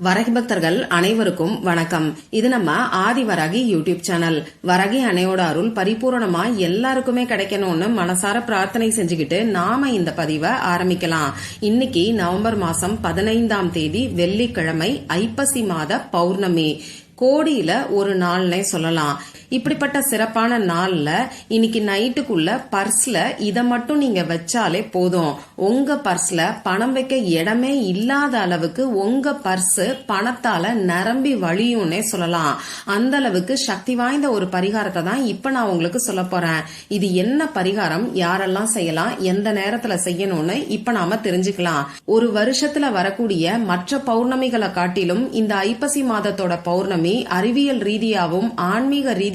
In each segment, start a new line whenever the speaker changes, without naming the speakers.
வரகி பக்தர்கள் அனைவருக்கும் வணக்கம். இது நம்ம ஆதி வரகி யூடியூப் சேனல். வரகி அன்னையோட அருள் பரிபூரணமா எல்லாருக்குமே கிடைக்கணும்னு மனசார பிரார்த்தனை செஞ்சுக்கிட்டு நாம இந்த பதிவை ஆரம்பிக்கலாம். இன்னைக்கு நவம்பர் மாசம் 15ஆம் தேதி வெள்ளிக்கிழமை, ஐப்பசி மாத பௌர்ணமி. கோடியில ஒரு நாள்னே சொல்லலாம். இப்படிப்பட்ட சிறப்பான நாள்ல இன்னைக்கு நைட்டுக்குள்ள பர்ஸ்ல இத மட்டும் நீங்க வச்சாலே போதும். உங்க பர்ஸ்ல பணம் வைக்க இடமே இல்லாத அளவுக்கு உங்க பர்ஸ் பணத்தால நிரம்பி வழியும்னே சொல்லலாம். அந்த அளவுக்கு சக்தி வாய்ந்த ஒரு பரிகாரத்தை தான் இப்ப நான் உங்களுக்கு சொல்ல போறேன். இது என்ன பரிகாரம், யாரெல்லாம் செய்யலாம், எந்த நேரத்துல செய்யணும்னு இப்ப நாம தெரிஞ்சுக்கலாம். ஒரு வருஷத்துல வரக்கூடிய மற்ற பௌர்ணமிகளை காட்டிலும் இந்த ஐப்பசி மாதத்தோட பௌர்ணமி அறிவியல் ரீதியாவும் ஆன்மீக ரீதியாவும்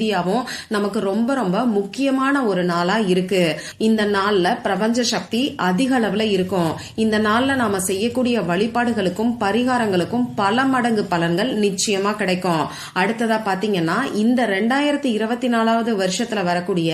நமக்கு ரொம்ப ரொம்ப முக்கியமான ஒரு நாளா இருக்கு. இந்த நாள்ல பிரபஞ்ச சக்தி அதிக அளவுல இருக்கும். இந்த நாள்ல நாம செய்யக்கூடிய வழிபாடுகளுக்கும் பரிகாரங்களுக்கும் பல மடங்கு பலன்கள் நிச்சயமா கிடைக்கும். அடுத்ததா பாத்தீங்கன்னா, இந்த 2024வது வருஷத்துல வரக்கூடிய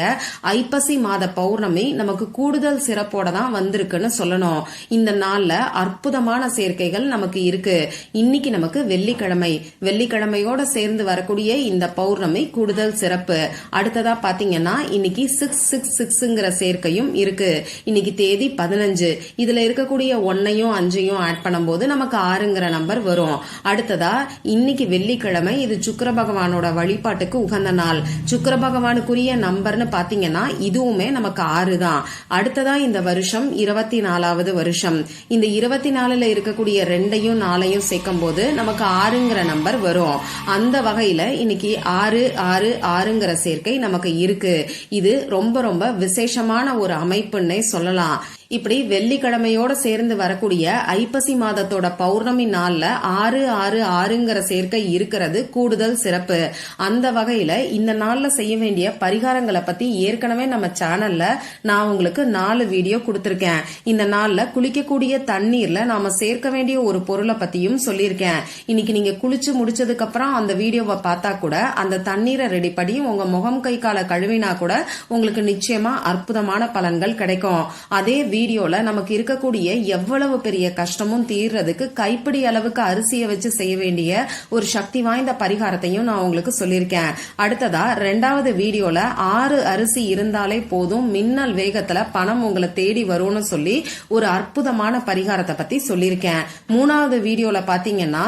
ஐப்பசி மாத பௌர்ணமி நமக்கு கூடுதல் சிறப்போட தான் வந்திருக்குன்னு சொல்லணும். இந்த நாள்ல அற்புதமான சேர்க்கைகள் நமக்கு இருக்கு. இன்னைக்கு நமக்கு வெள்ளிக்கிழமை, வெள்ளிக்கிழமையோட சேர்ந்து வரக்கூடிய இந்த பௌர்ணமி கூடுதல் சிறப்பு. அடுத்ததா பாத்தீங்கன்னா, இன்னைக்கு 666ங்கிற சேர்க்கையும் இருக்கு. இன்னைக்கு தேதி 15. இதுல இருக்கக்கூடிய 1ஐயும் 5ஐயும் ஆட் பண்ணும்போது நமக்கு 6ங்கிற நம்பர் வரும். அடுத்ததா இன்னைக்கு வெள்ளிக்கிழமை, இது சுக்கிர பகவானோட வழிபாட்டுக்கு உகந்த நாள். சுக்கிர பகவானுக்குரிய நம்பர்னு பாத்தீங்கன்னா இதுவுமே நமக்கு 6 தான். அடுத்ததா இந்த வருஷம் 24வது வருஷம். இந்த 24ல இருக்கக்கூடிய 2ஐயும் 4ஐயும் சேர்க்கும் போது நமக்கு 6ங்கிற நம்பர் வரும். அந்த வகையில இன்னைக்கு 666ங்கிற சேர்க்கை நமக்கு இருக்கு. இது ரொம்ப ரொம்ப விசேஷமான ஒரு அமைப்புன்னே சொல்லலாம். இப்படி வெள்ளிக்கிழமையோட சேர்ந்து வரக்கூடிய ஐப்பசி மாதத்தோட பௌர்ணமி நாள்ல 666ங்கிற சேர்க்கை இருக்கிறது கூடுதல் சிறப்பு. அந்த வகையில இந்த நாள்ல செய்ய வேண்டிய பரிகாரங்களை பத்தி ஏற்கனவே நம்ம சேனல்ல நான் உங்களுக்கு 4 வீடியோ கொடுத்திருக்கேன். இந்த நாள்ல குளிக்கக்கூடிய தண்ணீர்ல நாம சேர்க்க வேண்டிய ஒரு பொருளை பத்தியும் சொல்லியிருக்கேன். இன்னைக்கு நீங்க குளிச்சு முடிச்சதுக்கு அப்புறம் அந்த வீடியோவை பார்த்தா கூட அந்த தண்ணீரை ரெடி பண்ணி உங்க முகம் கை கால கழுவினா கூட உங்களுக்கு நிச்சயமா அற்புதமான பலன்கள் கிடைக்கும். அதே வீடியோல நமக்கு இருக்கக்கூடிய எவ்வளவு பெரிய கஷ்டமும் தீர்றதுக்கு கைப்பிடி அளவுக்கு அரிசியை வச்சு செய்ய வேண்டிய ஒரு சக்தி வாய்ந்த பரிகாரத்தையும் நான் உங்களுக்கு சொல்லியிருக்கேன். அடுத்ததா 2வது வீடியோல 6 அரிசி இருந்தாலே போதும், மின்னல் வேகத்துல பணம் உங்களை தேடி வரும்னு சொல்லி ஒரு அற்புதமான பரிகாரத்தை பத்தி சொல்லியிருக்கேன். 3வது வீடியோல பாத்தீங்கன்னா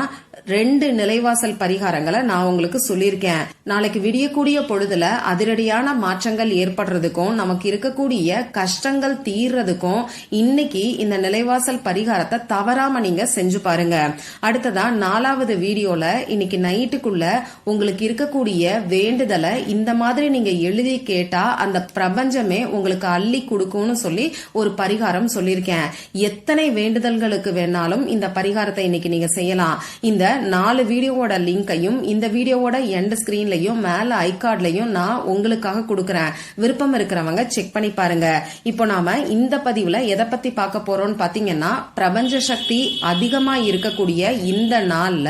2 நிலைவாசல் பரிகாரங்களை நான் உங்களுக்கு சொல்லியிருக்கேன். நாளைக்கு விடியக்கூடிய பொழுதுல அதிரடியான மாற்றங்கள் ஏற்படுறதுக்கும் நமக்கு இருக்கக்கூடிய கஷ்டங்கள் தீர்றதுக்கும் இன்னைக்கு இந்த நிலைவாசல் பரிகாரத்தை தவறாம நீங்க செஞ்சு பாருங்க. அடுத்ததா 4வது வீடியோல இன்னைக்கு நைட்டுக்குள்ள உங்களுக்கு இருக்கக்கூடிய வேண்டுதலை இந்த மாதிரி நீங்க எழுதி கேட்டா அந்த பிரபஞ்சமே உங்களுக்கு அள்ளி கொடுக்கும்னு சொல்லி ஒரு பரிகாரம் சொல்லியிருக்கேன். எத்தனை வேண்டுதல்களுக்கு வேணாலும் இந்த பரிகாரத்தை இன்னைக்கு நீங்க செய்யலாம். இந்த 4 வீடியோவோட லிங்கையும் இந்த வீடியோவோட எண்ட் ஸ்கிரீன்லயும் மேல ஐகார்ட்லயும் நான் உங்களுக்காக கொடுக்கறேன். விருப்பம் இருக்கிறவங்க செக் பண்ணி பாருங்க. இப்போ நாம இந்த பதிவுல எதை பத்தி பார்க்க போறோம்னு பாத்தீங்கன்னா, பிரபஞ்ச சக்தி அதிகமா இருக்கக்கூடிய இந்த நாள்ல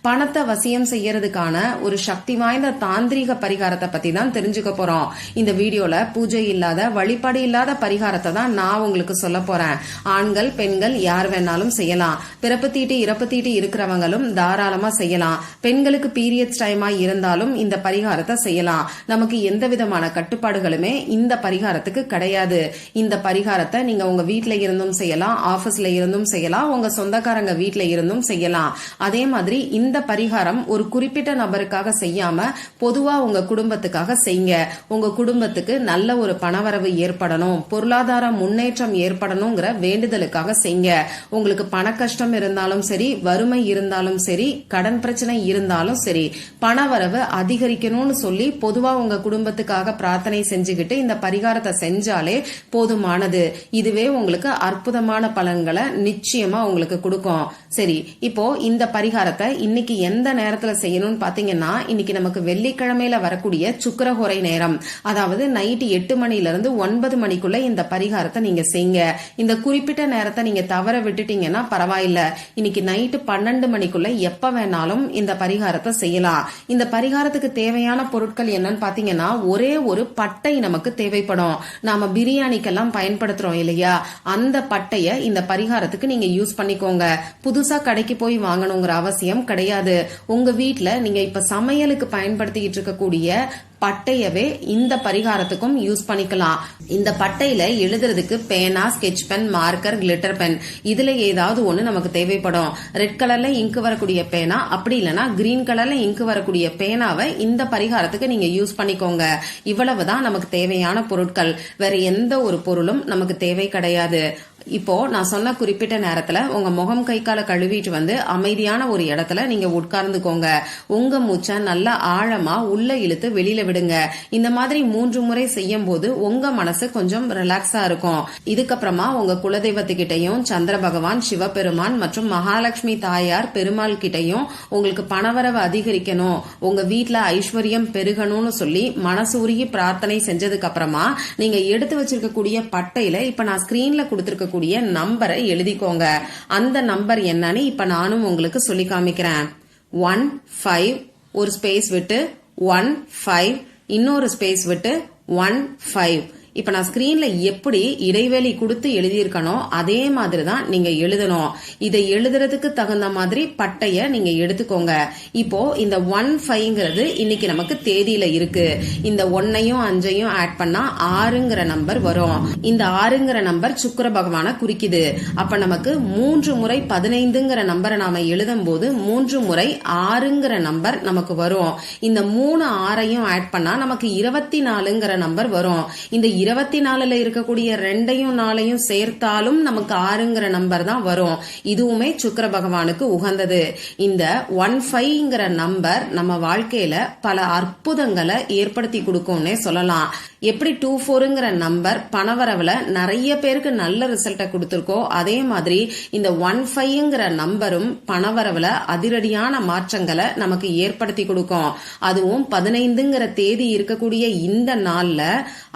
பணத்தை வசியம் செய்யறதுக்கான ஒரு சக்தி வாய்ந்த தாந்திரிக பரிகாரத்தை பத்தி தான் தெரிஞ்சுக்க போறோம். இந்த வீடியோல பூஜை இல்லாத, வழிபாடு இல்லாத பரிகாரத்தை தான் நான் உங்களுக்கு சொல்ல போறேன். ஆண்கள் பெண்கள் யார் வேணாலும் செய்யலாம். பிறப்பு தீட்டு இறப்பு தீட்டு இருக்கிறவங்களும் தாராளமா செய்யலாம். பெண்களுக்கு பீரியட்ஸ் டைமா இருந்தாலும் இந்த பரிகாரத்தை செய்யலாம். நமக்கு எந்த விதமான கட்டுப்பாடுகளுமே இந்த பரிகாரத்துக்கு கிடையாது. இந்த பரிகாரத்தை நீங்க உங்க வீட்ல இருந்தும் செய்யலாம், ஆபீஸ்ல இருந்தும் செய்யலாம், உங்க சொந்தக்காரங்க வீட்ல இருந்தும் செய்யலாம். அதே மாதிரி இந்த பரிகாரம் ஒரு குறிப்பிட்ட நபருக்காக செய்யாம பொதுவா உங்க குடும்பத்துக்காக செய்யுங்க. உங்க குடும்பத்துக்கு நல்ல ஒரு பணவரவு ஏற்படணும், பொருளாதார முன்னேற்றம் ஏற்படணுங்கிற வேண்டுதலுக்காக செய்யுங்க. உங்களுக்கு பண கஷ்டம் இருந்தாலும் சரி, வறுமை இருந்தாலும் சரி, கடன் பிரச்சனை இருந்தாலும் சரி, பணவரவு அதிகரிக்கணும்னு சொல்லி பொதுவா உங்க குடும்பத்துக்காக பிரார்த்தனை செஞ்சுக்கிட்டு இந்த பரிகாரத்தை செஞ்சாலே போதுமானது. இதுவே உங்களுக்கு அற்புதமான பலன்களை நிச்சயமா உங்களுக்கு கொடுக்கும். சரி, இப்போ இந்த பரிகாரத்தை இன்னைக்கு எந்த நேரத்துல செய்யணும்னு பாத்தீங்கன்னா, இன்னைக்கு நமக்கு வெள்ளிக்கிழமையில வரக்கூடிய சுக்கிரஹோரை நேரம், அதாவது நைட்டு 8 மணில இருந்து 9 மணிக்குள்ள இந்த பரிகாரத்தை நீங்க செய்யுங்க. இந்த குறிப்பிட்ட நேரத்தை நீங்க தவற விட்டுட்டீங்கன்னா பரவாயில்ல, இன்னைக்கு நைட்டு 12 மணிக்குள்ள எப்ப வேணாலும் இந்த பரிகாரத்தை செய்யலாம். இந்த பரிகாரத்துக்கு தேவையான பொருட்கள் என்னன்னு பாத்தீங்கன்னா, ஒரே ஒரு பட்டை நமக்கு தேவைப்படும். நாம பிரியாணிக்கெல்லாம் பயன்படுத்துறோம் இல்லையா, அந்த பட்டைய இந்த பரிகாரத்துக்கு நீங்க யூஸ் பண்ணிக்கோங்க. புதுசா கடைக்கு போய் வாங்கணுங்கிற அவசியம் கிடையாது. உங்க வீட்ல நீங்க இப்ப சமையலுக்கு பயன்படுத்திக்கிட்டு இருக்கக்கூடிய பட்டையவே இந்த பரிகாரத்துக்கும் யூஸ் பண்ணிக்கலாம். இந்த பட்டையில எழுதுறதுக்கு பேனா, sketch pen, marker, glitter pen இதுல ஏதாவது ஒண்ணு நமக்கு தேவைப்படும். ரெட் கலர்ல இங்கு வரக்கூடிய பேனா, அப்படி இல்லைன்னா கிரீன் கலர்ல இங்கு வரக்கூடிய பேனாவை இந்த பரிகாரத்துக்கு நீங்க யூஸ் பண்ணிக்கோங்க. இவ்வளவுதான் நமக்கு தேவையான பொருட்கள். வேற எந்த ஒரு பொருளும் நமக்கு தேவை கிடையாது. இப்போ நான் சொன்ன குறிப்பிட்ட நேரத்துல உங்க முகம் கை கால கழுவிட்டு வந்து அமைதியான ஒரு இடத்துல நீங்க உட்கார்ந்துக்கோங்க. உங்க மூச்சை நல்லா ஆழமா உள்ள இழுத்து வெளியில விடுங்க. இந்த மாதிரி 3 முறை செய்யும் போது உங்க மனசு கொஞ்சம் ரிலாக்ஸா இருக்கும். இதுக்கப்புறமா உங்க குலதெய்வத்துக்கிட்டையும், சந்திர பகவான், சிவபெருமான் மற்றும் மகாலட்சுமி தாயார் பெருமாள் கிட்டையும் உங்களுக்கு பணவரவு அதிகரிக்கணும், உங்க வீட்டுல ஐஸ்வர்யம் பெருகணும்னு சொல்லி மனசு உருகி பிரார்த்தனை செஞ்சதுக்கு அப்புறமா நீங்க எடுத்து வச்சிருக்கக்கூடிய பட்டையில இப்ப நான் ஸ்கிரீன்ல கொடுத்திருக்க நம்பரை எழுதிக்கோங்க. அந்த நம்பர் என்னன்னு இப்ப நானும் உங்களுக்கு சொல்லி காமிக்கிறேன். 15 ஒரு ஸ்பேஸ் விட்டு 15 இன்னொரு ஸ்பேஸ் விட்டு 15. இப்ப நான் ஸ்கிரீன்ல எப்படி இடைவெளி கொடுத்து எழுதியிருக்கணும் அதே மாதிரி தான் நீங்க எழுதணும். இதை எழுதுறதுக்கு தகுந்த மாதிரி பட்டைய நீங்க எடுத்துக்கோங்க. இப்போ இந்த 15ங்கிறது இன்னைக்கு நமக்கு தேதியில இருக்கு. இந்த 1ஐயும் 5ஐயும் ஆட் பண்ணா 6ங்கிற நம்பர் வரும். இந்த 6ங்கிற நம்பர் சுக்கிர பகவான குறிக்குது. அப்ப நமக்கு 3 முறை 15ங்கிற நம்பரை நாம எழுதும் போது 3 முறை 6ங்கிற நம்பர் நமக்கு வரும். இந்த 3 6ஐயும் ஆட் பண்ணா நமக்கு 24ங்கிற நம்பர் வரும். இந்த 24ல இருக்கக்கூடிய 2ஐயும் 4ஐயும் சேர்த்தாலும் நமக்கு 6ங்கிற நம்பர் தான் வரும். இதுவுமே சுக்கிர பகவானுக்கு உகந்தது. இந்த 15ங்கிற நம்பர் நம்ம வாழ்க்கையில பல அற்புதங்களை ஏற்படுத்தி கொடுக்கும்னே சொல்லலாம். எப்படி 24ங்கிற நம்பர் பணவரவுல நிறைய பேருக்கு நல்ல ரிசல்ட்டை கொடுத்திருக்கோ, அதே மாதிரி இந்த 15ங்கிற நம்பரும் பணவரவுல அதிரடியான மாற்றங்களை நமக்கு ஏற்படுத்தி கொடுக்கும். அதுவும் 15ங்கிற தேதி இருக்கக்கூடிய இந்த நாள்ல,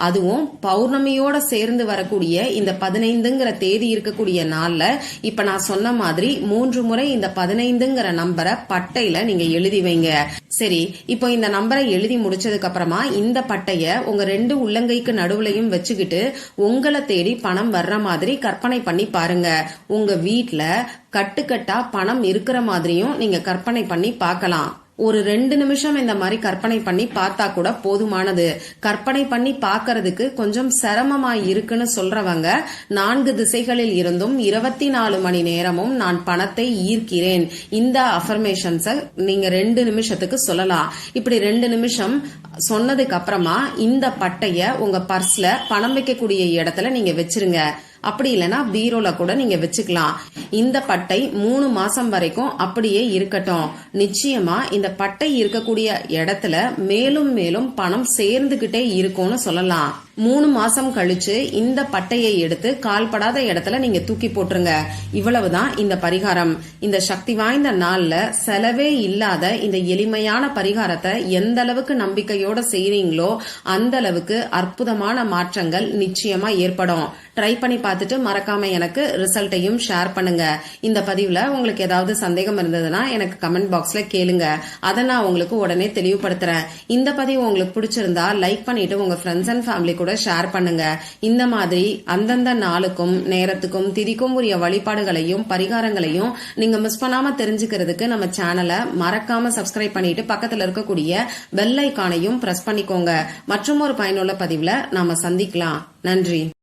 அதுவும் பௌர்ணமியோட சேர்ந்து வரக்கூடிய இந்த 15ங்கிற தேதி இருக்கக்கூடிய நாள்ல இப்ப நான் சொன்ன மாதிரி 3 முறை இந்த 15ங்கிற நம்பரை பட்டையில நீங்க எழுதி வைங்க. சரி, இப்போ இந்த நம்பரை எழுதி முடிச்சதுக்கு அப்புறமா இந்த பட்டைய உங்க 2 உள்ளங்கைக்கு நடுவுலையும் வச்சுக்கிட்டு உங்களை தேடி பணம் வர்ற மாதிரி கற்பனை பண்ணி பாருங்க. உங்க வீட்ல கட்டுக்கட்டா பணம் இருக்கிற மாதிரியும் நீங்க கற்பனை பண்ணி பார்க்கலாம். ஒரு 2 நிமிஷம் இந்த மாதிரி கற்பனை பண்ணி பார்த்தா கூட போதுமானது. கற்பனை பண்ணி பார்க்கறதுக்கு கொஞ்சம் சிரமமா இருக்குன்னு சொல்றவங்க 4 திசைகளில் இருந்தும் 24 மணி நேரமும் நான் பணத்தை ஈர்க்கிறேன், இந்த அஃபர்மேஷன்ஸ நீங்க 2 நிமிஷத்துக்கு சொல்லலாம். இப்படி 2 நிமிஷம் சொன்னதுக்கு அப்புறமா இந்த பட்டைய உங்க பர்ஸ்ல பணம் வைக்கக்கூடிய இடத்துல நீங்க வச்சிருங்க. அப்படி இல்லைன்னா பீரோல கூட நீங்க வச்சுக்கலாம். இந்த பட்டை 3 மாசம் வரைக்கும் அப்படியே இருக்கட்டும். நிச்சயமா இந்த பட்டை இருக்கக்கூடிய இடத்துல மேலும் மேலும் பணம் சேர்ந்துகிட்டே இருக்கும்னு சொல்லலாம். 3 மாசம் கழிச்சு இந்த பட்டையை எடுத்து கால்படாத இடத்துல நீங்க தூக்கி போட்டுருங்க. இவ்வளவுதான் இந்த பரிகாரம். இந்த சக்தி வாய்ந்த நாள்ல செலவே இல்லாத இந்த எளிமையான பரிகாரத்தை எந்த அளவுக்கு நம்பிக்கையோட செய்றீங்களோ அந்த அளவுக்கு அற்புதமான மாற்றங்கள் நிச்சயமா ஏற்படும். ட்ரை பண்ணி பார்த்துட்டு மறக்காம எனக்கு ரிசல்ட்டையும் ஷேர் பண்ணுங்க. இந்த பதிவுல உங்களுக்கு ஏதாவது சந்தேகம் இருந்ததுன்னா எனக்கு கமெண்ட் பாக்ஸ்ல கேளுங்க. அதை நான் உங்களுக்கு உடனே தெளிவுபடுத்துறேன். இந்த பதிவு உங்களுக்கு பிடிச்சிருந்தா லைக் பண்ணிட்டு உங்க ஃப்ரெண்ட்ஸ் அண்ட் ஃபேமிலி கூட ஷேர் பண்ணுங்க. இந்த மாதிரி அந்தந்த நாளுக்கும் நேரத்துக்கும் திதிக்கும் உரிய வழிபாடுகளையும் பரிகாரங்களையும் நீங்க மிஸ் பண்ணாம தெரிஞ்சுக்கிறதுக்கு நம்ம சேனலை மறக்காம சப்ஸ்கிரைப் பண்ணிட்டு பக்கத்துல இருக்கக்கூடிய பெல் ஐகானையும் பிரஸ் பண்ணிக்கோங்க. மற்றும் ஒரு பயனுள்ள பதிவுல நாம சந்திக்கலாம். நன்றி.